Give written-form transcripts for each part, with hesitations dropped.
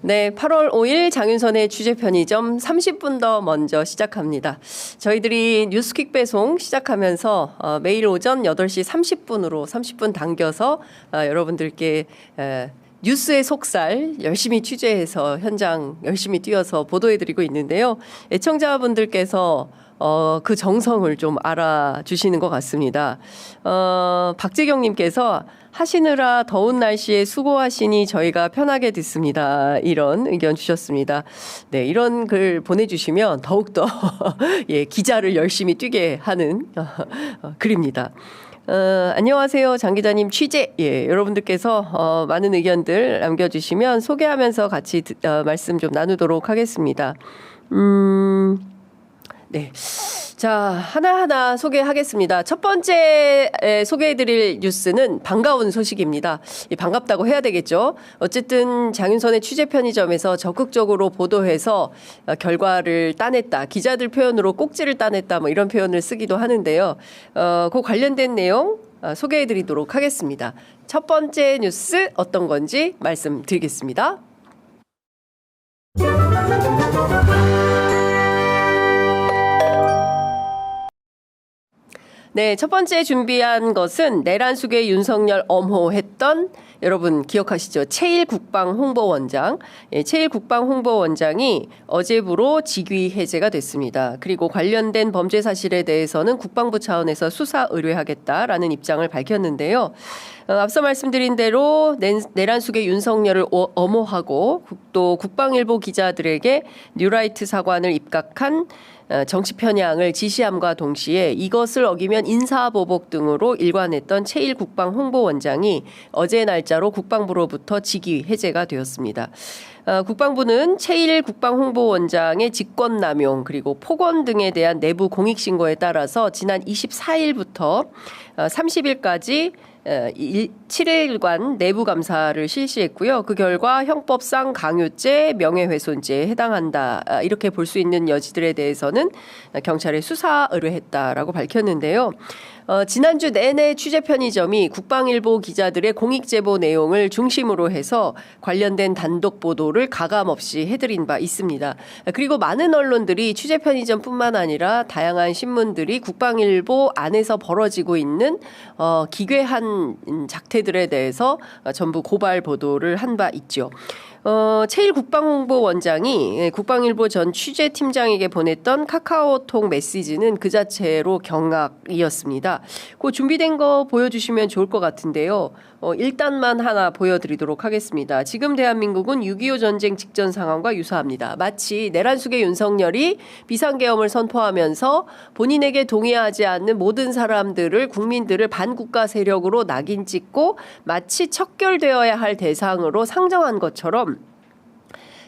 네, 8월 5일 장윤선의 취재편의점 30분 더 먼저 시작합니다. 저희들이 뉴스퀵 배송 시작하면서 매일 오전 8시 30분으로 30분 당겨서 여러분들께 뉴스의 속살 열심히 취재해서 현장 열심히 뛰어서 보도해드리고 있는데요. 애청자분들께서 그 정성을 좀 알아주시는 것 같습니다. 박재경님께서 하시느라 더운 날씨에 수고하시니 저희가 편하게 듣습니다. 이런 의견 주셨습니다. 네, 이런 글 보내주시면 더욱더 예, 기자를 열심히 뛰게 하는 글입니다. 안녕하세요. 장 기자님 취재. 예, 여러분들께서 많은 의견들 남겨주시면 소개하면서 같이 말씀 좀 나누도록 하겠습니다. 네. 자, 하나하나 소개하겠습니다. 첫 번째 소개해드릴 뉴스는 반가운 소식입니다. 반갑다고 해야 되겠죠. 어쨌든 장윤선의 취재편의점에서 적극적으로 보도해서 결과를 따냈다. 기자들 표현으로 꼭지를 따냈다. 뭐 이런 표현을 쓰기도 하는데요. 그 관련된 내용 소개해드리도록 하겠습니다. 첫 번째 뉴스 어떤 건지 말씀드리겠습니다. 네, 첫 번째 준비한 것은 내란숙의 윤석열 엄호했던 여러분 기억하시죠? 최일 국방홍보원장. 예, 최일 국방홍보원장이 어제부로 직위 해제가 됐습니다. 그리고 관련된 범죄 사실에 대해서는 국방부 차원에서 수사 의뢰하겠다라는 입장을 밝혔는데요. 앞서 말씀드린 대로 내란숙의 윤석열을 엄호하고 또 국방일보 기자들에게 뉴라이트 사관을 입각한 정치 편향을 지시함과 동시에 이것을 어기면 인사보복 등으로 일관했던 최일 국방홍보원장이 어제 날짜로 국방부로부터 직위 해제가 되었습니다. 국방부는 최일 국방홍보원장의 직권남용 그리고 폭언 등에 대한 내부 공익신고에 따라서 지난 24일부터 30일까지 7일간 내부 감사를 실시했고요. 그 결과 형법상 강요죄, 명예훼손죄에 해당한다. 이렇게 볼 수 있는 여지들에 대해서는 경찰에 수사 의뢰했다라고 밝혔는데요. 지난주 내내 취재편의점이 국방일보 기자들의 공익제보 내용을 중심으로 해서 관련된 단독 보도를 가감없이 해드린 바 있습니다. 그리고 많은 언론들이 취재편의점뿐만 아니라 다양한 신문들이 국방일보 안에서 벌어지고 있는 기괴한 작태들에 대해서 전부 고발 보도를 한 바 있죠. 최일 국방홍보원장이 국방일보 전 취재팀장에게 보냈던 카카오톡 메시지는 그 자체로 경악이었습니다. 그 준비된 거 보여주시면 좋을 것 같은데요. 일단만 하나 보여드리도록 하겠습니다. 지금 대한민국은 6.25 전쟁 직전 상황과 유사합니다. 마치 내란숙의 윤석열이 비상계엄을 선포하면서 본인에게 동의하지 않는 모든 사람들을 국민들을 반국가 세력으로 낙인 찍고 마치 척결되어야 할 대상으로 상정한 것처럼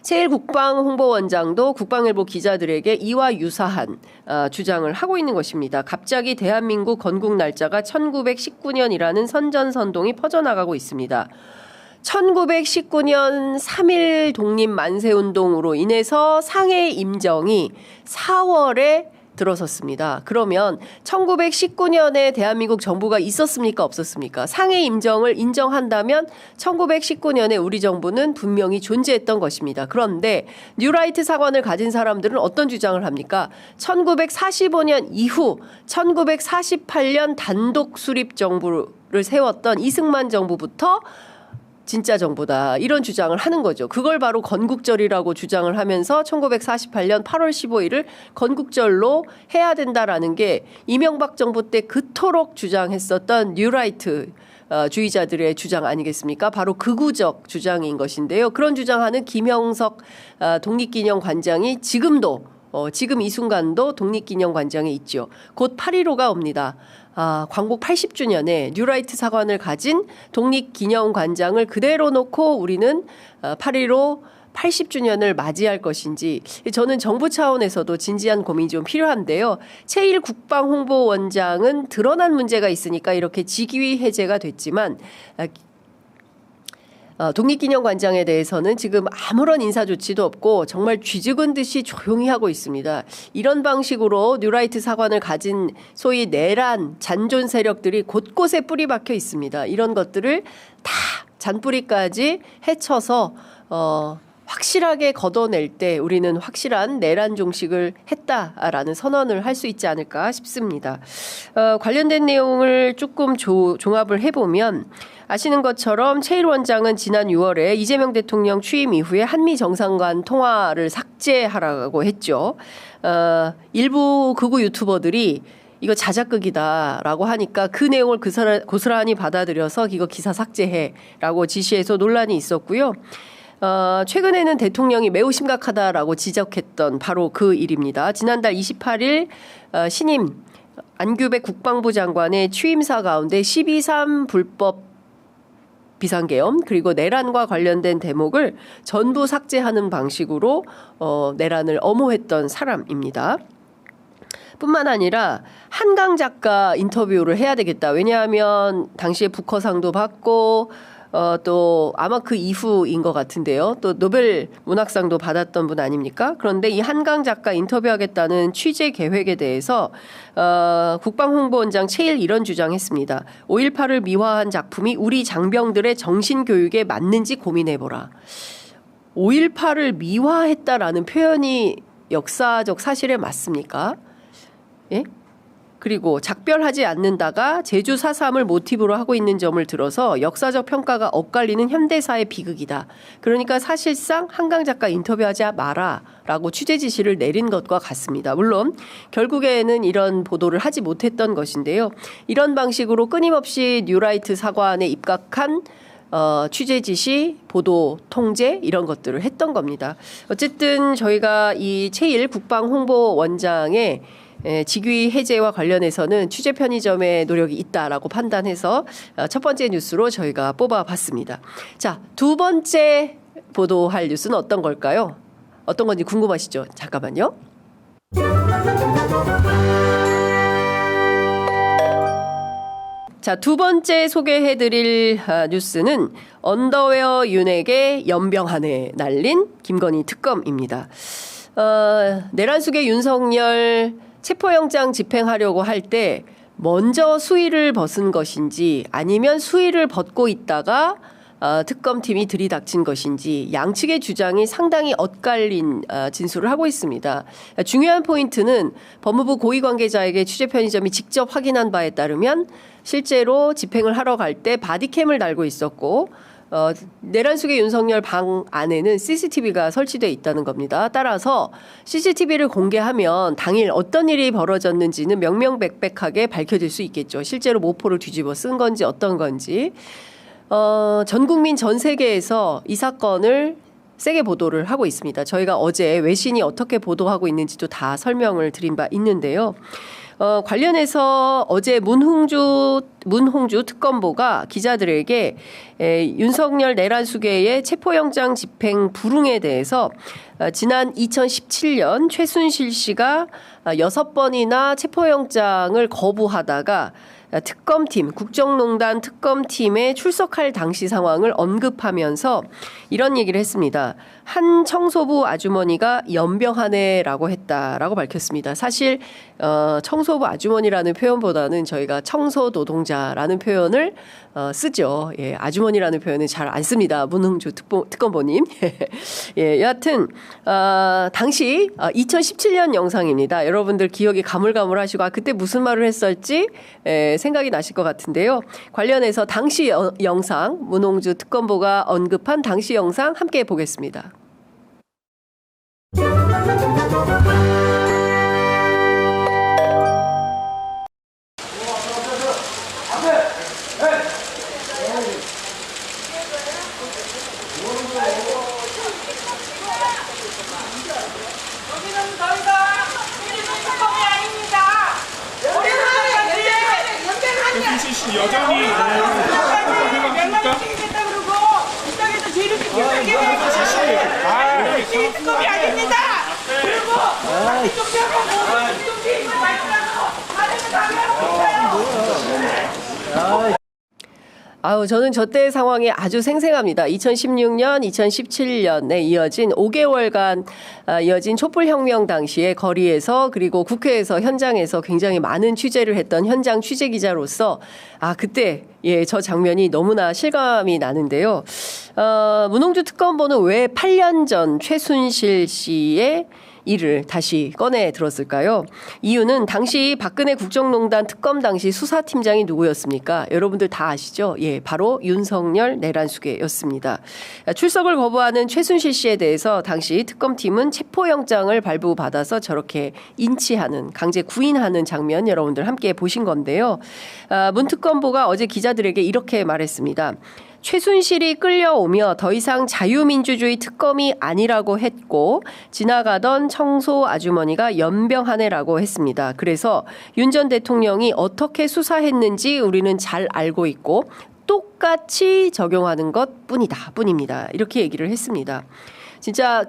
최일 국방홍보원장도 국방일보 기자들에게 이와 유사한 주장을 하고 있는 것입니다. 갑자기 대한민국 건국 날짜가 1919년이라는 선전선동이 퍼져나가고 있습니다. 1919년 3.1 독립 만세운동으로 인해서 상해 임정이 4월에 들어섰습니다. 그러면 1919년에 대한민국 정부가 있었습니까? 없었습니까? 상해 임정을 인정한다면 1919년에 우리 정부는 분명히 존재했던 것입니다. 그런데 뉴라이트 사관을 가진 사람들은 어떤 주장을 합니까? 1945년 이후 1948년 단독 수립 정부를 세웠던 이승만 정부부터 진짜 정부다 이런 주장을 하는 거죠. 그걸 바로 건국절이라고 주장을 하면서 1948년 8월 15일을 건국절로 해야 된다라는 게 이명박 정부 때 그토록 주장했었던 뉴라이트 주의자들의 주장 아니겠습니까? 바로 극우적 주장인 것인데요. 그런 주장하는 김형석 독립기념관장이 지금도 지금 이 순간도 독립기념관장에 있죠. 곧 8.15가 옵니다. 광복 80주년에 뉴라이트 사관을 가진 독립기념관장을 그대로 놓고 우리는 8.15 80주년을 맞이할 것인지 저는 정부 차원에서도 진지한 고민이 좀 필요한데요. 최일 국방홍보원장은 드러난 문제가 있으니까 이렇게 직위 해제가 됐지만 독립기념관장에 대해서는 지금 아무런 인사 조치도 없고 정말 쥐죽은 듯이 조용히 하고 있습니다. 이런 방식으로 뉴라이트 사관을 가진 소위 내란 잔존 세력들이 곳곳에 뿌리 박혀 있습니다. 이런 것들을 다 잔뿌리까지 헤쳐서 확실하게 걷어낼 때 우리는 확실한 내란 종식을 했다라는 선언을 할 수 있지 않을까 싶습니다. 관련된 내용을 조금 종합을 해보면 아시는 것처럼 최일 원장은 지난 6월에 이재명 대통령 취임 이후에 한미 정상간 통화를 삭제하라고 했죠. 일부 극우 유튜버들이 이거 자작극이다라고 하니까 그 내용을 고스란히 받아들여서 이거 기사 삭제해라고 지시해서 논란이 있었고요. 최근에는 대통령이 매우 심각하다라고 지적했던 바로 그 일입니다. 지난달 28일 신임 안규백 국방부 장관의 취임사 가운데 12.3 불법 비상계엄 그리고 내란과 관련된 대목을 전부 삭제하는 방식으로 내란을 엄호했던 사람입니다. 뿐만 아니라 한강 작가 인터뷰를 해야 되겠다. 왜냐하면 당시에 부커상도 받고 또 아마 그 이후인 것 같은데요. 또 노벨 문학상도 받았던 분 아닙니까? 그런데 이 한강 작가 인터뷰하겠다는 취재 계획에 대해서 국방홍보원장 최일 이런 주장했습니다. 5.18을 미화한 작품이 우리 장병들의 정신교육에 맞는지 고민해보라. 5.18을 미화했다라는 표현이 역사적 사실에 맞습니까? 예? 그리고 작별하지 않는다가 제주 4.3을 모티브로 하고 있는 점을 들어서 역사적 평가가 엇갈리는 현대사의 비극이다. 그러니까 사실상 한강 작가 인터뷰하지 마라라고 취재 지시를 내린 것과 같습니다. 물론 결국에는 이런 보도를 하지 못했던 것인데요. 이런 방식으로 끊임없이 뉴라이트 사관에 입각한 취재 지시, 보도 통제 이런 것들을 했던 겁니다. 어쨌든 저희가 이 최일 국방홍보원장의 직위 해제와 관련해서는 취재 편의점의 노력이 있다라고 판단해서 첫 번째 뉴스로 저희가 뽑아봤습니다. 자, 두 번째 보도할 뉴스는 어떤 걸까요? 어떤 건지 궁금하시죠? 잠깐만요. 자, 두 번째 소개해드릴 뉴스는 언더웨어 윤핵에 연병한에 날린 김건희 특검입니다. 내란 속의 윤석열 체포영장 집행하려고 할 때 먼저 수위를 벗은 것인지 아니면 수위를 벗고 있다가 특검팀이 들이닥친 것인지 양측의 주장이 상당히 엇갈린 진술을 하고 있습니다. 중요한 포인트는 법무부 고위 관계자에게 취재 편의점이 직접 확인한 바에 따르면 실제로 집행을 하러 갈 때 바디캠을 달고 있었고 내란 속의 윤석열 방 안에는 CCTV가 설치되어 있다는 겁니다. 따라서 CCTV를 공개하면 당일 어떤 일이 벌어졌는지는 명명백백하게 밝혀질 수 있겠죠. 실제로 모포를 뒤집어 쓴 건지 어떤 건지. 전 국민 전 세계에서 이 사건을 세게 보도를 하고 있습니다. 저희가 어제 외신이 어떻게 보도하고 있는지도 다 설명을 드린 바 있는데요. 관련해서 어제 문홍주 특검보가 기자들에게 윤석열 내란 수계의 체포영장 집행 불응에 대해서 지난 2017년 최순실 씨가 6번이나 체포영장을 거부하다가 특검팀, 국정농단 특검팀에 출석할 당시 상황을 언급하면서 이런 얘기를 했습니다. 한 청소부 아주머니가 연병하네라고 했다라고 밝혔습니다. 사실 청소부 아주머니라는 표현보다는 저희가 청소노동자라는 표현을 쓰죠. 예, 아주머니라는 표현은 잘 안 씁니다. 문흥주 특검보님. 예, 여하튼 당시 2017년 영상입니다. 여러분들 기억이 가물가물하시고 그때 무슨 말을 했었지 생각이 나실 것 같은데요. 관련해서 당시 영상 문홍주 특검보가 언급한 당시 영상 함께 보겠습니다. 여전히 명망시키겠다 그러고 이 땅에서 죄를 지키게 특검이 아닙니다. 그리고 좀 배워보고 좀 뒤에 말씀하고 다른 거 다 배워보세요. 아우, 저는 저 때의 상황이 아주 생생합니다. 2016년, 2017년에 이어진 5개월간 이어진 촛불혁명 당시에 거리에서 그리고 국회에서 현장에서 굉장히 많은 취재를 했던 현장 취재 기자로서 그때 저 장면이 너무나 실감이 나는데요. 문홍주 특검보는 왜 8년 전 최순실 씨의 일을 다시 꺼내 들었을까요? 이유는 당시 박근혜 국정농단 특검 당시 수사팀장이 누구였습니까? 여러분들 다 아시죠? 바로 윤석열 내란수계였습니다. 출석을 거부하는 최순실 씨에 대해서 당시 특검팀은 체포영장을 발부받아서 저렇게 인치하는, 강제 구인하는 장면 여러분들 함께 보신 건데요. 문 특검보가 어제 기자들에게 이렇게 말했습니다. 최순실이 끌려오며 더 이상 자유민주주의 특검이 아니라고 했고 지나가던 청소 아주머니가 연병하네라고 했습니다. 그래서 윤 전 대통령이 어떻게 수사했는지 우리는 잘 알고 있고 똑같이 적용하는 뿐입니다. 이렇게 얘기를 했습니다. 진짜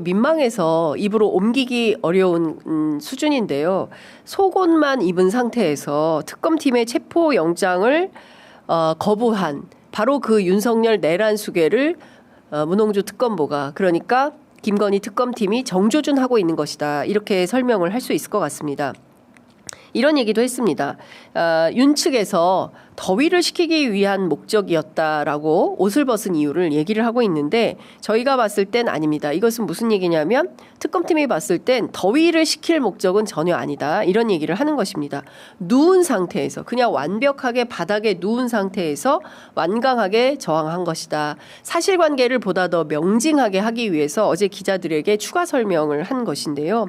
민망해서 입으로 옮기기 어려운 수준인데요. 속옷만 입은 상태에서 특검팀의 체포영장을 거부한 바로 그 윤석열 내란 수계를 문홍주 특검보가, 그러니까 김건희 특검팀이 정조준하고 있는 것이다. 이렇게 설명을 할 수 있을 것 같습니다. 이런 얘기도 했습니다. 윤 측에서 더위를 식히기 위한 목적이었다라고 옷을 벗은 이유를 얘기를 하고 있는데 저희가 봤을 땐 아닙니다. 이것은 무슨 얘기냐면 특검팀이 봤을 땐 더위를 식힐 목적은 전혀 아니다. 이런 얘기를 하는 것입니다. 누운 상태에서, 그냥 완벽하게 바닥에 누운 상태에서 완강하게 저항한 것이다. 사실관계를 보다 더 명징하게 하기 위해서 어제 기자들에게 추가 설명을 한 것인데요.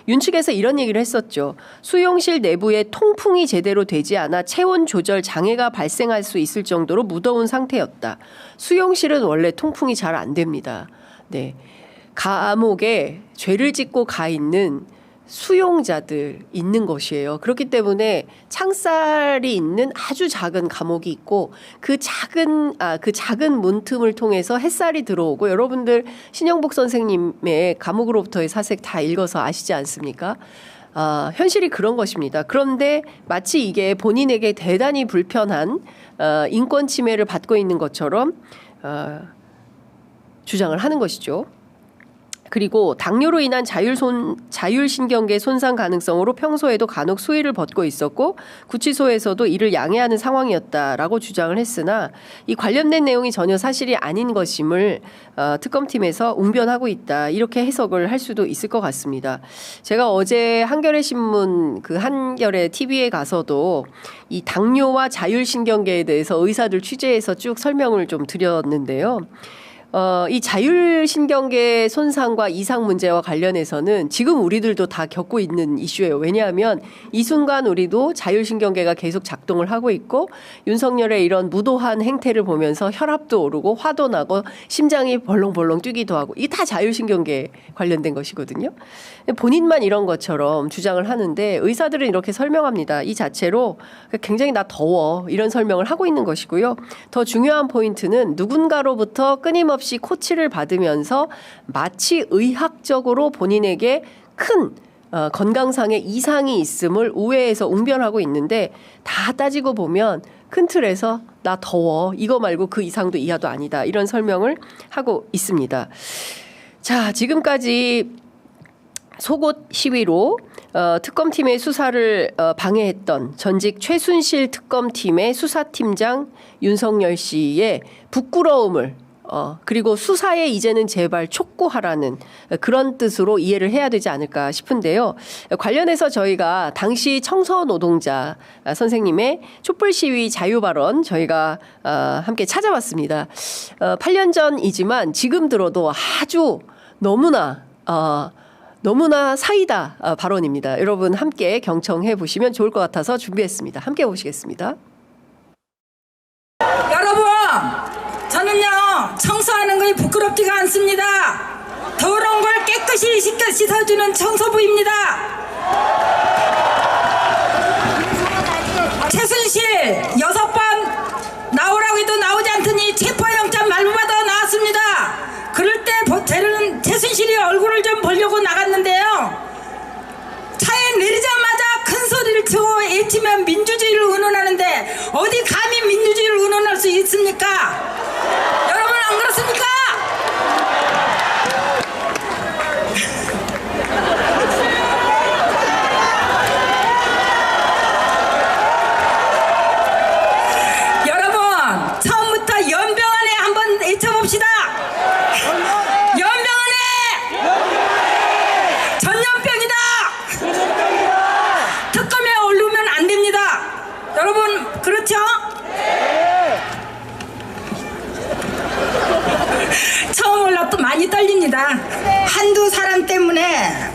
윤 측에서 이런 얘기를 했었죠. 수용실 내부에 통풍이 제대로 되지 않아 체온 조절 장애가 발생할 수 있을 정도로 무더운 상태였다. 수용실은 원래 통풍이 잘 안 됩니다. 네. 감옥에 죄를 짓고 가 있는 수용자들 있는 것이에요. 그렇기 때문에 창살이 있는 아주 작은 감옥이 있고 그 작은 문틈을 통해서 햇살이 들어오고, 여러분들 신영복 선생님의 감옥으로부터의 사색 다 읽어서 아시지 않습니까? 현실이 그런 것입니다. 그런데 마치 이게 본인에게 대단히 불편한 인권 침해를 받고 있는 것처럼 주장을 하는 것이죠. 그리고 당뇨로 인한 자율신경계 손상 가능성으로 평소에도 간혹 수의를 벗고 있었고 구치소에서도 이를 양해하는 상황이었다라고 주장을 했으나 이 관련된 내용이 전혀 사실이 아닌 것임을 특검팀에서 웅변하고 있다. 이렇게 해석을 할 수도 있을 것 같습니다. 제가 어제 한겨레 신문 한겨레 TV에 가서도 이 당뇨와 자율신경계에 대해서 의사들 취재해서 쭉 설명을 좀 드렸는데요. 이 자율신경계 손상과 이상 문제와 관련해서는 지금 우리들도 다 겪고 있는 이슈예요. 왜냐하면 이 순간 우리도 자율신경계가 계속 작동을 하고 있고 윤석열의 이런 무도한 행태를 보면서 혈압도 오르고 화도 나고 심장이 벌렁벌렁 뛰기도 하고 이게 다 자율신경계 관련된 것이거든요. 본인만 이런 것처럼 주장을 하는데 의사들은 이렇게 설명합니다. 이 자체로 굉장히 나 더워 이런 설명을 하고 있는 것이고요. 더 중요한 포인트는 누군가로부터 끊임없이 코치를 받으면서 마치 의학적으로 본인에게 큰 건강상의 이상이 있음을 우회해서 웅변하고 있는데 다 따지고 보면 큰 틀에서 나 더워 이거 말고 그 이상도 이하도 아니다 이런 설명을 하고 있습니다. 자, 지금까지 속옷 시위로 특검팀의 수사를 방해했던 전직 최순실 특검팀의 수사팀장 윤석열 씨의 부끄러움을 그리고 수사에 이제는 제발 촉구하라는 그런 뜻으로 이해를 해야 되지 않을까 싶은데요. 관련해서 저희가 당시 청소노동자 선생님의 촛불 시위 자유 발언 저희가 함께 찾아봤습니다. 8년 전이지만 지금 들어도 아주 너무나 사이다 발언입니다. 여러분 함께 경청해 보시면 좋을 것 같아서 준비했습니다. 함께 보시겠습니다. 여러분, 저는요 청소하는 것이 부끄럽지가 않습니다. 더러운 걸 깨끗이 씻어주는 청소부입니다. 최순실 6번 나오라고 해도 나오지 않더니 체포영장 발부받아 나왔습니다. 그럴 때 저는 최순실이 얼굴을 좀 보려고 나갔는데요, 차에 내리자마자 큰 소리를 치고 외치면 민주주의를 운운하는데 어디 감히 민주주의를 운운할 수 있습니까? 여러분 안 그렇습니까? 여러분 처음부터 연병안에 한번 외쳐봅시다. 연병안에 전염병이다. 특검에 오르면 안 됩니다. 여러분 그렇죠? 처음 올라 또 많이 떨립니다. 한두 사람 때문에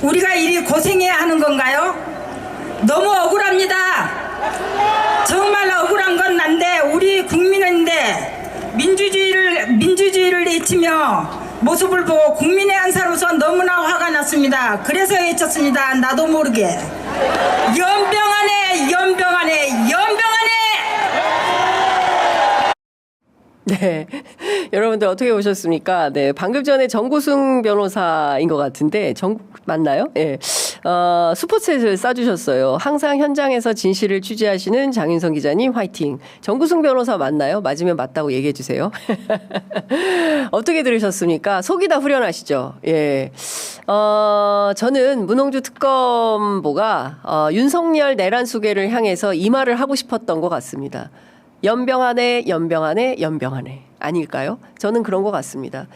우리가 이리 고생해야 하는 건가요? 너무 억울합니다. 정말 억울한 건 난데 우리 국민인데 민주주의를 외치며 모습을 보고 국민의 한 사람으로서 너무나 화가 났습니다. 그래서 외쳤습니다. 나도 모르게 연병안에 연병안에 연병안에. 네. 여러분들 어떻게 보셨습니까? 네. 방금 전에 정구승 변호사인 것 같은데, 맞나요? 예. 스포츠를 싸주셨어요. 항상 현장에서 진실을 취재하시는 장윤성 기자님 화이팅. 정구승 변호사 맞나요? 맞으면 맞다고 얘기해 주세요. 어떻게 들으셨습니까? 속이 다 후련하시죠? 예. 저는 문홍주 특검보가, 윤석열 내란 수계를 향해서 이 말을 하고 싶었던 것 같습니다. 연병안에 연병안에 연병안에 아닐까요? 저는 그런 것 같습니다.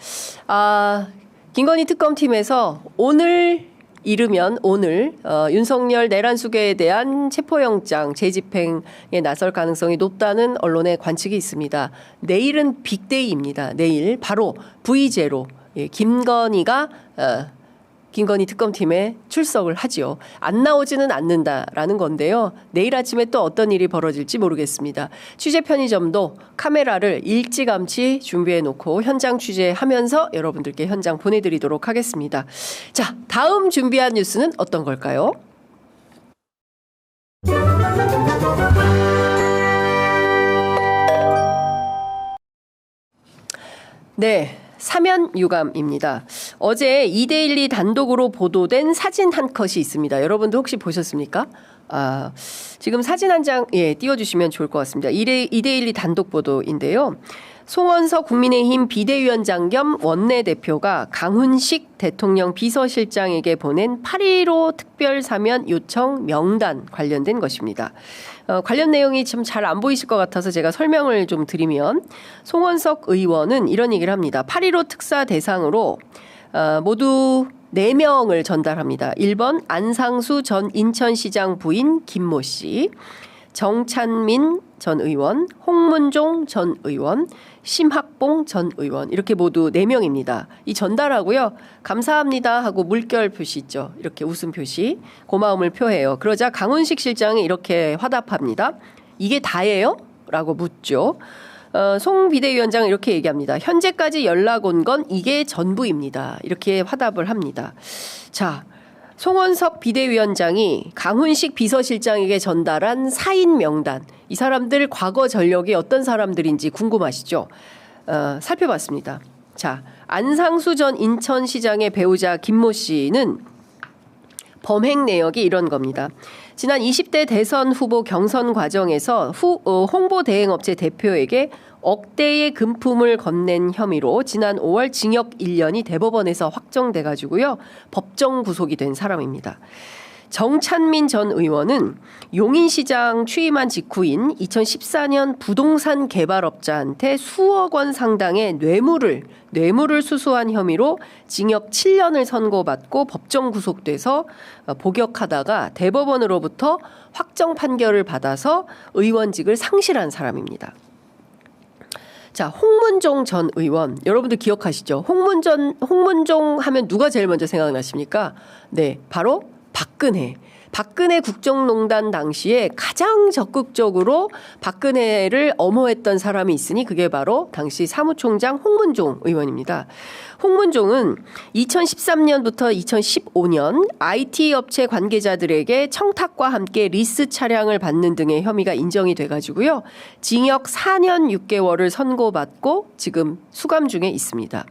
김건희 특검팀에서 오늘 윤석열 내란 수계에 대한 체포영장 재집행에 나설 가능성이 높다는 언론의 관측이 있습니다. 내일은 빅데이입니다. 내일 바로 V0 김건희가 김건희 특검팀에 출석을 하지요. 안 나오지는 않는다라는 건데요. 내일 아침에 또 어떤 일이 벌어질지 모르겠습니다. 취재 편의점도 카메라를 일찌감치 준비해 놓고 현장 취재하면서 여러분들께 현장 보내드리도록 하겠습니다. 자, 다음 준비한 뉴스는 어떤 걸까요? 네. 사면 유감입니다. 어제 이데일리 단독으로 보도된 사진 한 컷이 있습니다. 여러분도 혹시 보셨습니까? 지금 사진 한 장 띄워주시면 좋을 것 같습니다. 이데일리 단독 보도인데요. 송원석 국민의힘 비대위원장 겸 원내대표가 강훈식 대통령 비서실장에게 보낸 8.15 특별사면 요청 명단 관련된 것입니다. 관련 내용이 좀 잘 안 보이실 것 같아서 제가 설명을 좀 드리면 송원석 의원은 이런 얘기를 합니다. 8.15 특사 대상으로 모두 4명을 전달합니다. 1번 안상수 전 인천시장 부인 김모 씨, 정찬민 전 의원, 홍문종 전 의원, 심학봉 전 의원 이렇게 모두 4명입니다. 이 전달하고요. 감사합니다 하고 물결 표시 있죠. 이렇게 웃음 표시 고마움을 표해요. 그러자 강훈식 실장이 이렇게 화답합니다. 이게 다예요? 라고 묻죠. 송 비대위원장은 이렇게 얘기합니다. 현재까지 연락 온 건 이게 전부입니다. 이렇게 화답을 합니다. 자, 송원석 비대위원장이 강훈식 비서실장에게 전달한 사인 명단, 이 사람들 과거 전력이 어떤 사람들인지 궁금하시죠? 살펴봤습니다. 자, 안상수 전 인천시장의 배우자 김모 씨는 범행 내역이 이런 겁니다. 지난 20대 대선 후보 경선 과정에서 홍보대행업체 대표에게 억대의 금품을 건넨 혐의로 지난 5월 징역 1년이 대법원에서 확정돼가지고요. 법정 구속이 된 사람입니다. 정찬민 전 의원은 용인시장 취임한 직후인 2014년 부동산 개발업자한테 수억 원 상당의 뇌물을 수수한 혐의로 징역 7년을 선고받고 법정 구속돼서 복역하다가 대법원으로부터 확정 판결을 받아서 의원직을 상실한 사람입니다. 자, 홍문종 전 의원 여러분들 기억하시죠? 홍문종 하면 누가 제일 먼저 생각나십니까? 네, 바로 박근혜 국정농단 당시에 가장 적극적으로 박근혜를 엄호했던 사람이 있으니 그게 바로 당시 사무총장 홍문종 의원입니다. 홍문종은 2013년부터 2015년 IT 업체 관계자들에게 청탁과 함께 리스 차량을 받는 등의 혐의가 인정이 돼가지고요. 징역 4년 6개월을 선고받고 지금 수감 중에 있습니다.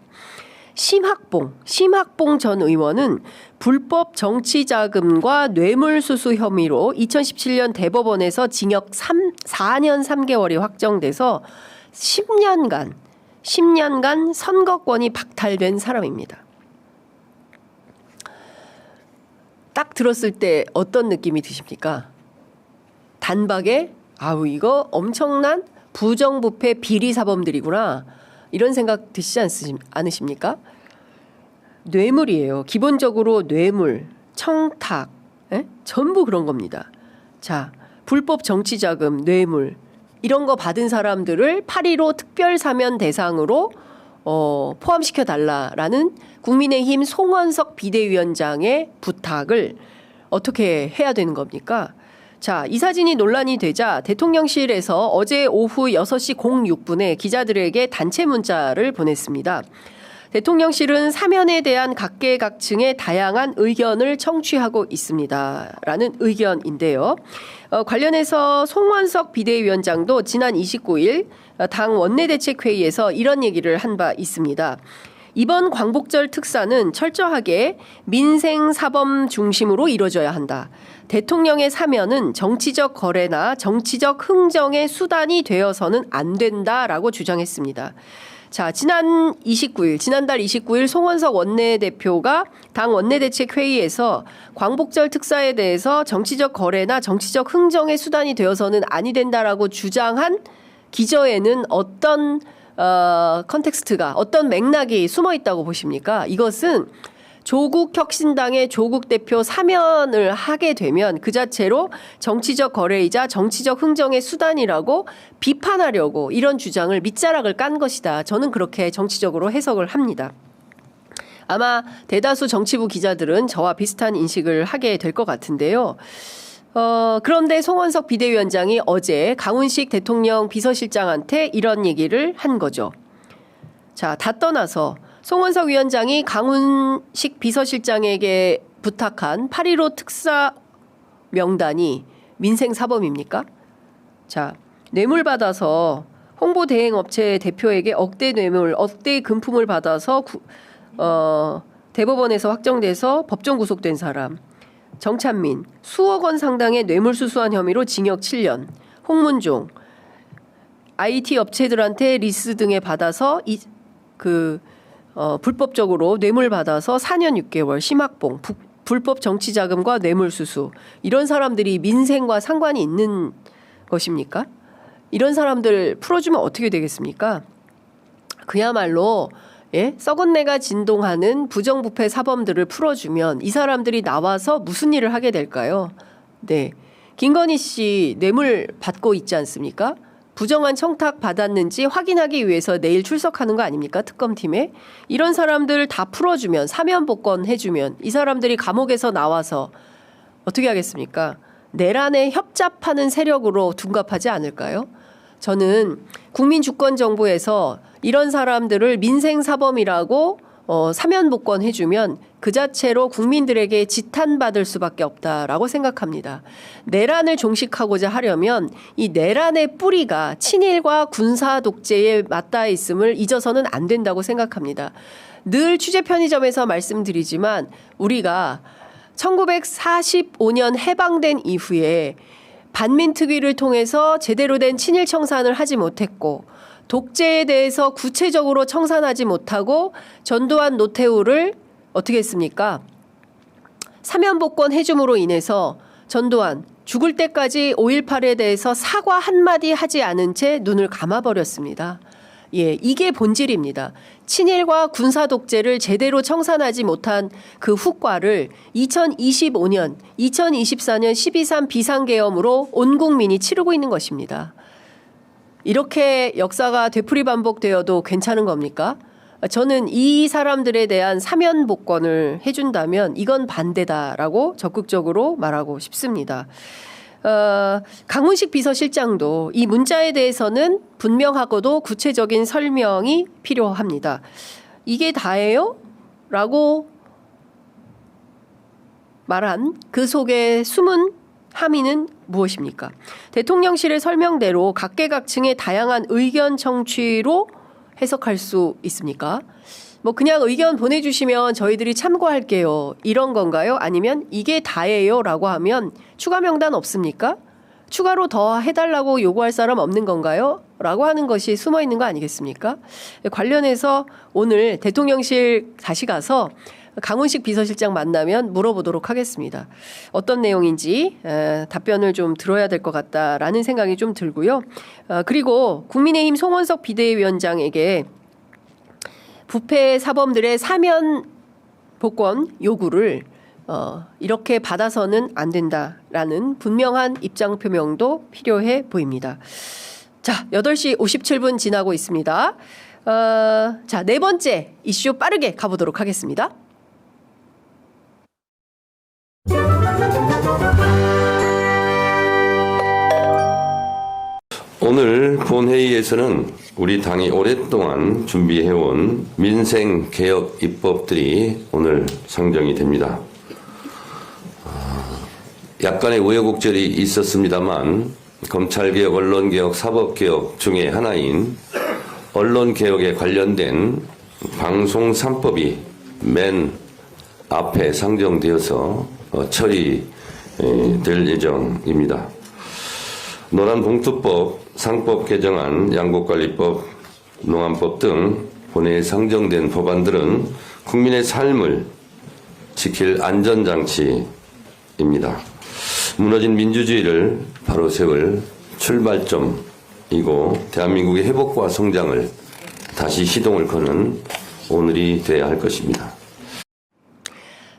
심학봉 전 의원은 불법 정치자금과 뇌물수수 혐의로 2017년 대법원에서 징역 4년 3개월이 확정돼서 10년간 선거권이 박탈된 사람입니다. 딱 들었을 때 어떤 느낌이 드십니까? 단박에 아우 이거 엄청난 부정부패 비리사범들이구나 이런 생각 드시지 않으십니까? 뇌물이에요. 기본적으로 뇌물, 청탁, 전부 그런 겁니다. 자, 불법 정치자금, 뇌물 이런 거 받은 사람들을 8.15 특별사면 대상으로 포함시켜 달라라는 국민의힘 송원석 비대위원장의 부탁을 어떻게 해야 되는 겁니까? 자, 이 사진이 논란이 되자 대통령실에서 어제 오후 6시 06분에 기자들에게 단체 문자를 보냈습니다. 대통령실은 사면에 대한 각계각층의 다양한 의견을 청취하고 있습니다. 라는 의견인데요. 관련해서 송원석 비대위원장도 지난 29일 당 원내대책회의에서 이런 얘기를 한 바 있습니다. 이번 광복절 특사는 철저하게 민생사범 중심으로 이루어져야 한다. 대통령의 사면은 정치적 거래나 정치적 흥정의 수단이 되어서는 안 된다라고 주장했습니다. 자, 지난달 29일 송원석 원내대표가 당 원내대책회의에서 광복절 특사에 대해서 정치적 거래나 정치적 흥정의 수단이 되어서는 아니 된다라고 주장한 기저에는 어떤 컨텍스트가 어떤 맥락이 숨어 있다고 보십니까? 이것은 조국혁신당의 조국 대표 사면을 하게 되면 그 자체로 정치적 거래이자 정치적 흥정의 수단이라고 비판하려고 이런 주장을 밑자락을 깐 것이다. 저는 그렇게 정치적으로 해석을 합니다. 아마 대다수 정치부 기자들은 저와 비슷한 인식을 하게 될 것 같은데요. 그런데 송원석 비대위원장이 어제 강훈식 대통령 비서실장한테 이런 얘기를 한 거죠. 자, 다 떠나서 송원석 위원장이 강훈식 비서실장에게 부탁한 8.15 특사 명단이 민생사범입니까? 자, 뇌물 받아서 홍보대행업체 대표에게 억대 뇌물, 억대 금품을 받아서 대법원에서 확정돼서 법정 구속된 사람. 정찬민, 수억 원 상당의 뇌물수수한 혐의로 징역 7년. 홍문종, IT 업체들한테 리스 등에 받아서 불법적으로 뇌물 받아서 4년 6개월. 심학봉, 불법 정치자금과 뇌물수수. 이런 사람들이 민생과 상관이 있는 것입니까? 이런 사람들 풀어주면 어떻게 되겠습니까? 그야말로 썩은 내가 진동하는 부정부패 사범들을 풀어주면 이 사람들이 나와서 무슨 일을 하게 될까요? 네, 김건희 씨 뇌물 받고 있지 않습니까? 부정한 청탁 받았는지 확인하기 위해서 내일 출석하는 거 아닙니까? 특검팀에. 이런 사람들 다 풀어주면 사면 복권해주면 이 사람들이 감옥에서 나와서 어떻게 하겠습니까? 내란에 협잡하는 세력으로 둔갑하지 않을까요? 저는 국민주권정부에서 이런 사람들을 민생사범이라고 사면복권 해주면 그 자체로 국민들에게 지탄받을 수밖에 없다라고 생각합니다. 내란을 종식하고자 하려면 이 내란의 뿌리가 친일과 군사독재에 맞닿아 있음을 잊어서는 안 된다고 생각합니다. 늘 취재 편의점에서 말씀드리지만 우리가 1945년 해방된 이후에 반민특위를 통해서 제대로 된 친일 청산을 하지 못했고 독재에 대해서 구체적으로 청산하지 못하고 전두환 노태우를 어떻게 했습니까? 사면복권 해줌으로 인해서 전두환 죽을 때까지 5.18에 대해서 사과 한마디 하지 않은 채 눈을 감아버렸습니다. 예, 이게 본질입니다. 친일과 군사독재를 제대로 청산하지 못한 그 후과를 2025년, 2024년 12.3 비상계엄으로 온 국민이 치르고 있는 것입니다. 이렇게 역사가 되풀이 반복되어도 괜찮은 겁니까? 저는 이 사람들에 대한 사면 복권을 해준다면 이건 반대다라고 적극적으로 말하고 싶습니다. 강훈식 비서실장도 이 문자에 대해서는 분명하고도 구체적인 설명이 필요합니다. 이게 다예요? 라고 말한 그 속에 숨은 함의는 무엇입니까? 대통령실의 설명대로 각계각층의 다양한 의견 청취로 해석할 수 있습니까? 뭐 그냥 의견 보내주시면 저희들이 참고할게요. 이런 건가요? 아니면 이게 다예요? 라고 하면 추가 명단 없습니까? 추가로 더 해달라고 요구할 사람 없는 건가요? 라고 하는 것이 숨어 있는 거 아니겠습니까? 관련해서 오늘 대통령실 다시 가서 강훈식 비서실장 만나면 물어보도록 하겠습니다. 어떤 내용인지 답변을 좀 들어야 될 것 같다라는 생각이 좀 들고요. 그리고 국민의힘 송원석 비대위원장에게 부패 사범들의 사면 복권 요구를 이렇게 받아서는 안 된다라는 분명한 입장 표명도 필요해 보입니다. 자, 8시 57분 지나고 있습니다. 자, 네 번째 이슈 빠르게 가보도록 하겠습니다. 오늘 본회의에서는 우리 당이 오랫동안 준비해온 민생개혁 입법들이 오늘 상정이 됩니다. 약간의 우여곡절이 있었습니다만 검찰개혁, 언론개혁, 사법개혁 중에 하나인 언론개혁에 관련된 방송 3법이 맨 앞에 상정되어서 처리될 예정입니다. 노란봉투법, 상법 개정안, 양곡관리법, 농안법 등 본회의에 상정된 법안들은 국민의 삶을 지킬 안전장치입니다. 무너진 민주주의를 바로 세울 출발점이고 대한민국의 회복과 성장을 다시 시동을 거는 오늘이 돼야 할 것입니다.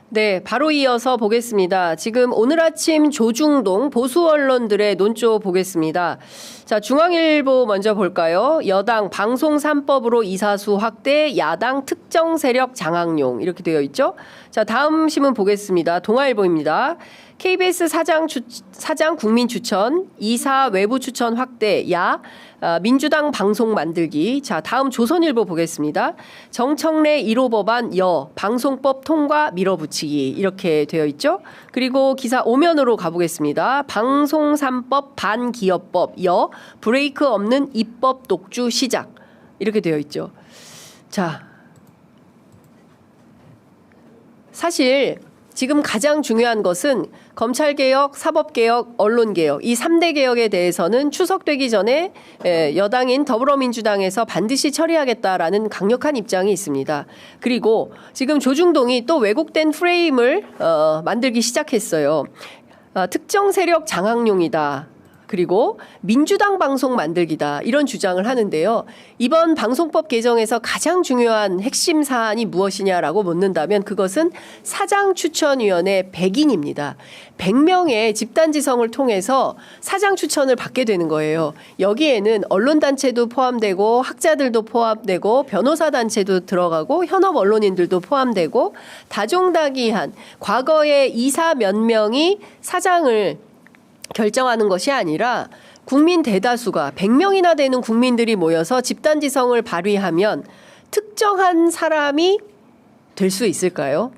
네, 바로 이어서 보겠습니다. 지금 오늘 아침 조중동 보수 언론들의 논조 보겠습니다. 자, 중앙일보 먼저 볼까요? 여당 방송 3법으로 이사수 확대, 야당 특정 세력 장악용 이렇게 되어 있죠. 자, 다음 신문 보겠습니다. 동아일보입니다. KBS 사장 국민 추천, 이사 외부 추천 확대, 민주당 방송 만들기. 자, 다음 조선일보 보겠습니다. 정청래 1호 법안 방송법 통과 밀어붙이기 이렇게 되어 있죠. 그리고 기사 5면으로 가보겠습니다. 방송 3법 반기업법 브레이크 없는 입법 독주 시작 이렇게 되어 있죠. 자, 사실 지금 가장 중요한 것은 검찰개혁, 사법개혁, 언론개혁 이 3대 개혁에 대해서는 추석되기 전에 여당인 더불어민주당에서 반드시 처리하겠다라는 강력한 입장이 있습니다. 그리고 지금 조중동이 또 왜곡된 프레임을 만들기 시작했어요. 특정 세력 장악용이다. 그리고 민주당 방송 만들기다 이런 주장을 하는데요. 이번 방송법 개정에서 가장 중요한 핵심 사안이 무엇이냐라고 묻는다면 그것은 사장추천위원회 100인입니다. 100명의 집단지성을 통해서 사장 추천을 받게 되는 거예요. 여기에는 언론단체도 포함되고 학자들도 포함되고 변호사단체도 들어가고 현업 언론인들도 포함되고 다종다기한 과거의 이사 몇 명이 사장을 결정하는 것이 아니라 국민 대다수가 100명이나 되는 국민들이 모여서 집단지성을 발휘하면 특정한 사람이 될 수 있을까요?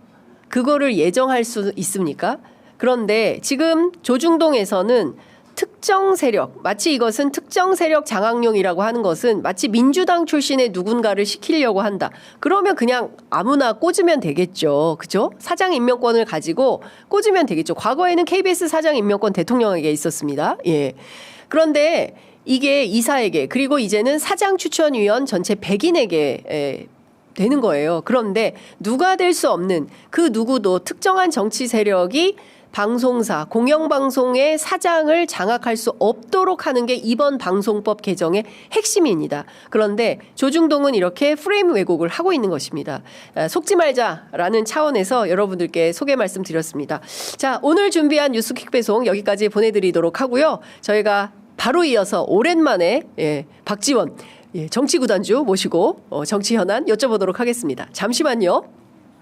그거를 예정할 수 있습니까? 그런데 지금 조중동에서는 특정 세력, 마치 이것은 특정 세력 장악용이라고 하는 것은 마치 민주당 출신의 누군가를 시키려고 한다. 그러면 그냥 아무나 꽂으면 되겠죠. 그죠? 사장 임명권을 가지고 꽂으면 되겠죠. 과거에는 KBS 사장 임명권 대통령에게 있었습니다. 예. 그런데 이게 이사에게 그리고 이제는 사장 추천위원 전체 100인에게 되는 거예요. 그런데 누가 될 수 없는 그 누구도 특정한 정치 세력이 방송사, 공영방송의 사장을 장악할 수 없도록 하는 게 이번 방송법 개정의 핵심입니다. 그런데 조중동은 이렇게 프레임 왜곡을 하고 있는 것입니다. 속지 말자라는 차원에서 여러분들께 소개 말씀드렸습니다. 자, 오늘 준비한 뉴스퀵 배송 여기까지 보내드리도록 하고요. 저희가 바로 이어서 오랜만에 박지원 정치구단주 모시고 정치 현안 여쭤보도록 하겠습니다. 잠시만요.